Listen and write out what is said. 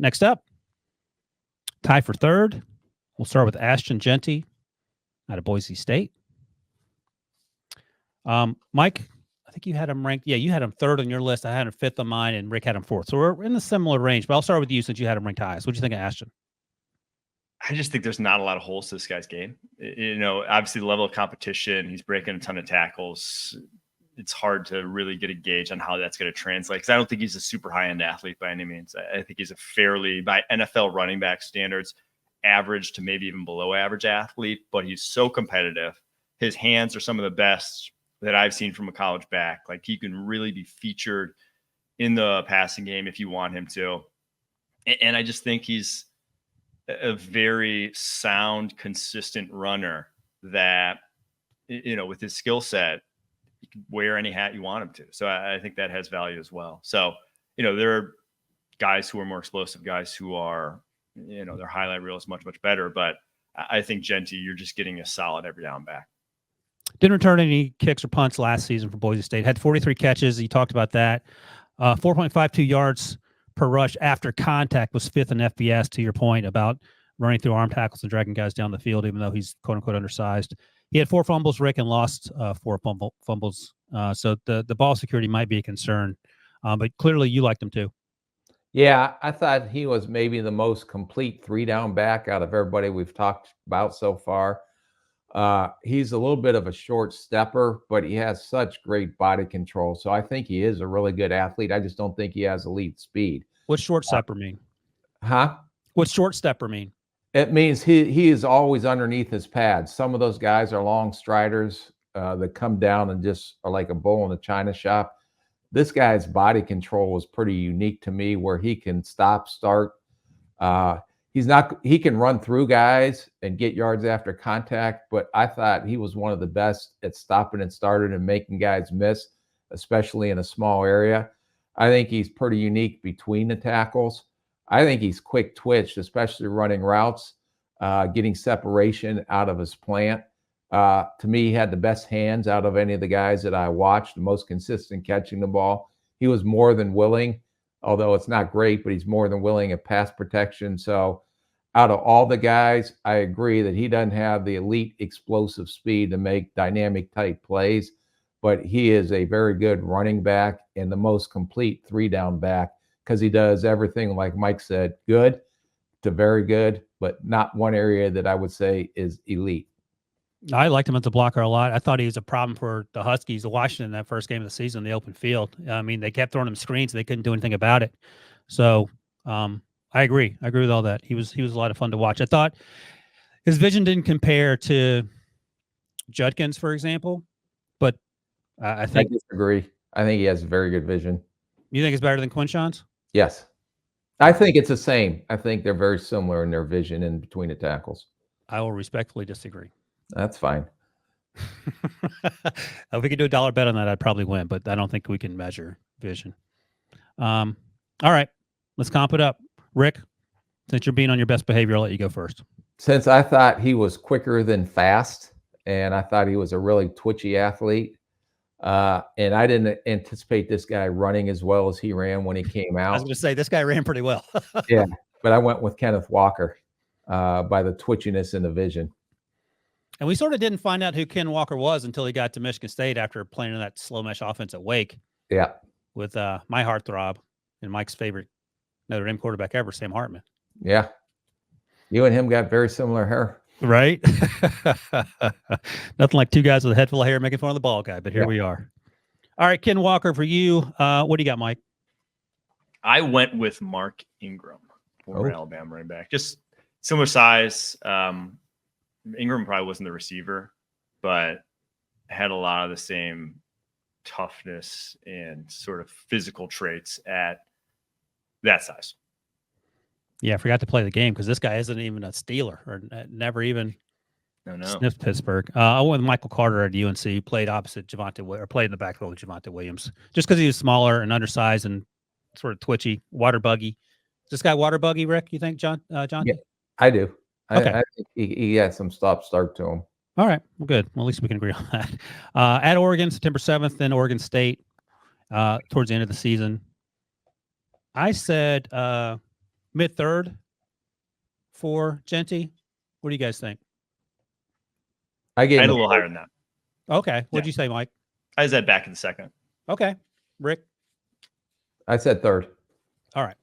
Next up, tie for third. We'll start with Ashton Jeanty out of Boise State. Mike, I think you had him ranked. Yeah, you had him third on your list. I had him fifth on mine, and Rick had him fourth. So we're in a similar range. But I'll start with you since you had him ranked highest. What do you think of Ashton? I just think there's not a lot of holes to this guy's game. Obviously the level of competition, he's breaking a ton of tackles. It's hard to really get a gauge on how that's going to translate because I don't think he's a super high-end athlete by any means. I think he's a fairly, by NFL running back standards, average to maybe even below average athlete, but he's so competitive. His hands are some of the best that I've seen from a college back. Like he can really be featured in the passing game if you want him to. And I just think he's a very sound, consistent runner that, with his skill set, you can wear any hat you want him to. So I think that has value as well. So, there are guys who are more explosive, guys who are, their highlight reel is much, much better. But I think Jeanty, you're just getting a solid every down back. Didn't return any kicks or punts last season for Boise State. Had 43 catches. You talked about that. 4.52 yards per rush after contact was fifth in FBS, to your point about running through arm tackles and dragging guys down the field, even though he's quote-unquote undersized. He had 4 fumbles, Rick, and lost 4 fumbles. So the ball security might be a concern. But clearly you liked him too. Yeah, I thought he was maybe the most complete 3-down back out of everybody we've talked about so far. He's a little bit of a short stepper, but he has such great body control. So I think he is a really good athlete. I just don't think he has elite speed. What's short stepper mean? Huh? What's short stepper mean? It means he is always underneath his pads. Some of those guys are long striders that come down and just are like a bull in a china shop. This guy's body control is pretty unique to me, where he can stop, start. He can run through guys and get yards after contact, but I thought he was one of the best at stopping and starting and making guys miss, especially in a small area. I think he's pretty unique between the tackles. I think he's quick twitched, especially running routes, getting separation out of his plant. To me, he had the best hands out of any of the guys that I watched, the most consistent catching the ball. He was more than willing, although it's not great, but he's more than willing at pass protection. So out of all the guys, I agree that he doesn't have the elite explosive speed to make dynamic type plays, but he is a very good running back and the most complete 3-down back because he does everything, like Mike said, good to very good, but not one area that I would say is elite. I liked him as a blocker a lot. I thought he was a problem for the Huskies of Washington in that first game of the season in the open field. I mean, they kept throwing him screens and they couldn't do anything about it. So I agree. I agree with all that. He was a lot of fun to watch. I thought his vision didn't compare to Judkins, for example, but I disagree. I think he has very good vision. You think it's better than Quinshon's? Yes. I think it's the same. I think they're very similar in their vision in between the tackles. I will respectfully disagree. That's fine. If we could do $1 bet on that, I'd probably win, but I don't think we can measure vision. All right, let's comp it up. Rick, since you're being on your best behavior, I'll let you go first. Since I thought he was quicker than fast, and I thought he was a really twitchy athlete, and I didn't anticipate this guy running as well as he ran when he came out. I was going to say, this guy ran pretty well. Yeah, but I went with Kenneth Walker by the twitchiness and the vision. And we sort of didn't find out who Ken Walker was until he got to Michigan State after playing in that slow mesh offense at Wake. Yeah. With my heartthrob and Mike's favorite Notre Dame quarterback ever, Sam Hartman. Yeah. You and him got very similar hair. Right? Nothing like two guys with a head full of hair making fun of the ball guy, but here we are. All right, Ken Walker, for you, what do you got, Mike? I went with Mark Ingram, former Alabama running back. Just similar size. Ingram probably wasn't the receiver, but had a lot of the same toughness and sort of physical traits at that size. Yeah, I forgot to play the game because this guy isn't even a Steeler or never even sniffed Pittsburgh. I went with Michael Carter at UNC, who played opposite Javonte, or played in the backfield with Javonte Williams, just because he was smaller and undersized and sort of twitchy, water buggy. Is this guy water buggy, Rick, you think, John? Yeah, I do. Okay. I think he had some stop-start to him. All right. Well, good. Well, at least we can agree on that. At Oregon, September 7th, then Oregon State towards the end of the season. I said mid third for Jeanty. What do you guys think? I gave I had him a little higher than that. Okay. What'd you say, Mike? I said back in the second. Okay. Rick? I said third. All right.